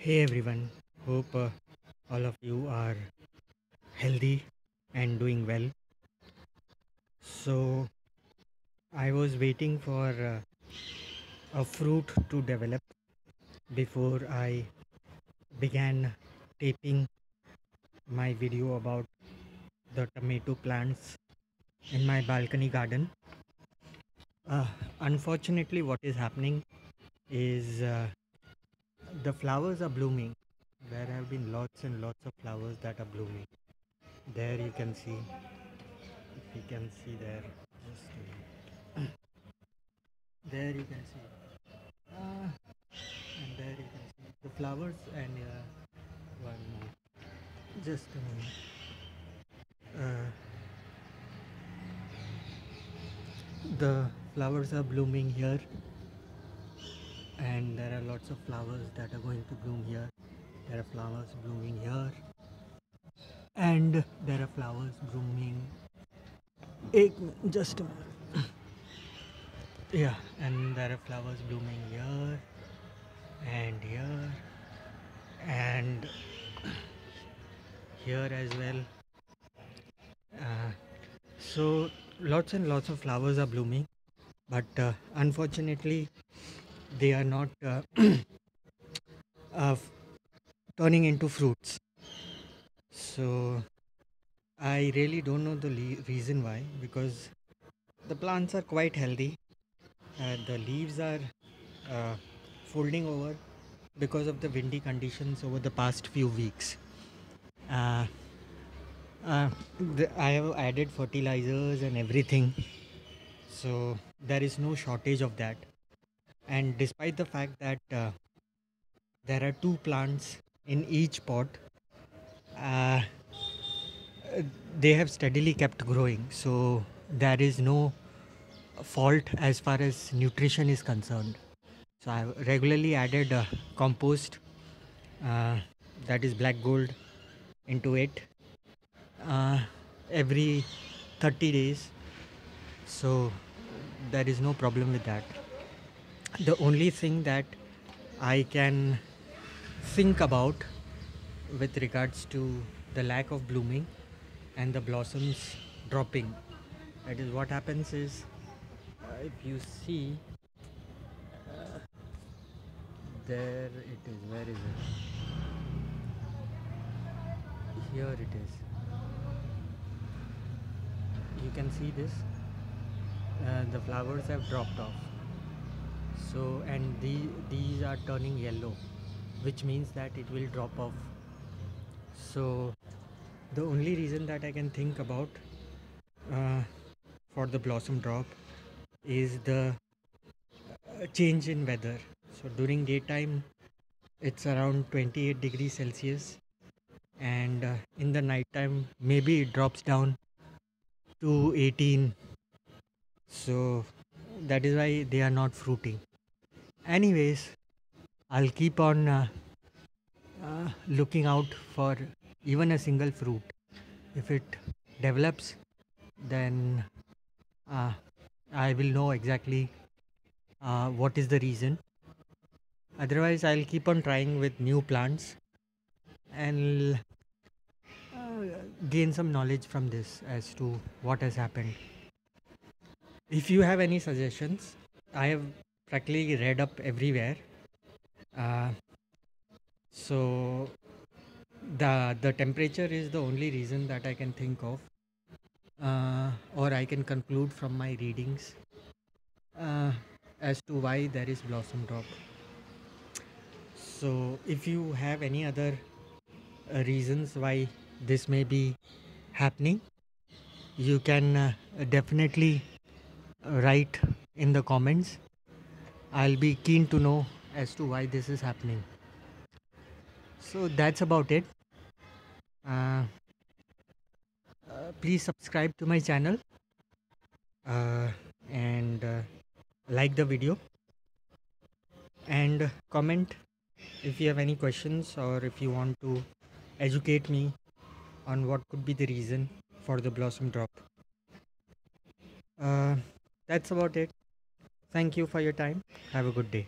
Hey everyone, hope all of you are healthy and doing well. So, I was waiting for a fruit to develop before I began taping my video about the tomato plants in my balcony garden. Uh, Unfortunately, what is happening is the flowers are blooming. There have been lots and lots of flowers that are blooming. There you can see, if you can see there, just a minute. There you can see, and there you can see the flowers and one more. Just a minute. The flowers are blooming here, and there are lots of flowers that are going to bloom here. There are flowers blooming here, and there are flowers blooming. Just a minute. Yeah, and there are flowers blooming here and here and here as well. So lots and lots of flowers are blooming, but unfortunately they are not f- turning into fruits. So I really don't know the reason why, because the plants are quite healthy. The leaves are uh, folding over because of the windy conditions over the past few weeks. Uh, uh, I have added fertilizers and everything, so there is no shortage of that. And despite the fact that there are two plants in each pot, uh, they have steadily kept growing. So there is no fault as far as nutrition is concerned. So I have regularly added compost, uh, that is black gold, into it uh, every 30 days. So there is no problem with that. The only thing that I can think about with regards to the lack of blooming and the blossoms dropping, that is what happens is, if you see, there it is, where is it, here it is, you can see this, the flowers have dropped off. So and these are turning yellow, which means that it will drop off. So the only reason that I can think about uh, for the blossom drop is the change in weather. So during daytime it's around 28 degrees Celsius, and in the night time maybe it drops down to 18. So that is why they are not fruiting. Anyways, I'll keep on looking out for even a single fruit. If it develops, then uh, I will know exactly what is the reason. Otherwise, I'll keep on trying with new plants and gain some knowledge from this as to what has happened. If you have any suggestions, I have practically read up everywhere. Uh, so the temperature is the only reason that I can think of, or I can conclude from my readings uh, as to why there is blossom drop. So if you have any other reasons why this may be happening, you can definitely write in the comments. I'll be keen to know as to why this is happening. So that's about it. Uh, Please subscribe to my channel, uh, and like the video, and comment if you have any questions, or if you want to educate me on what could be the reason for the blossom drop. Uh, that's about it. Thank you for your time. Have a good day.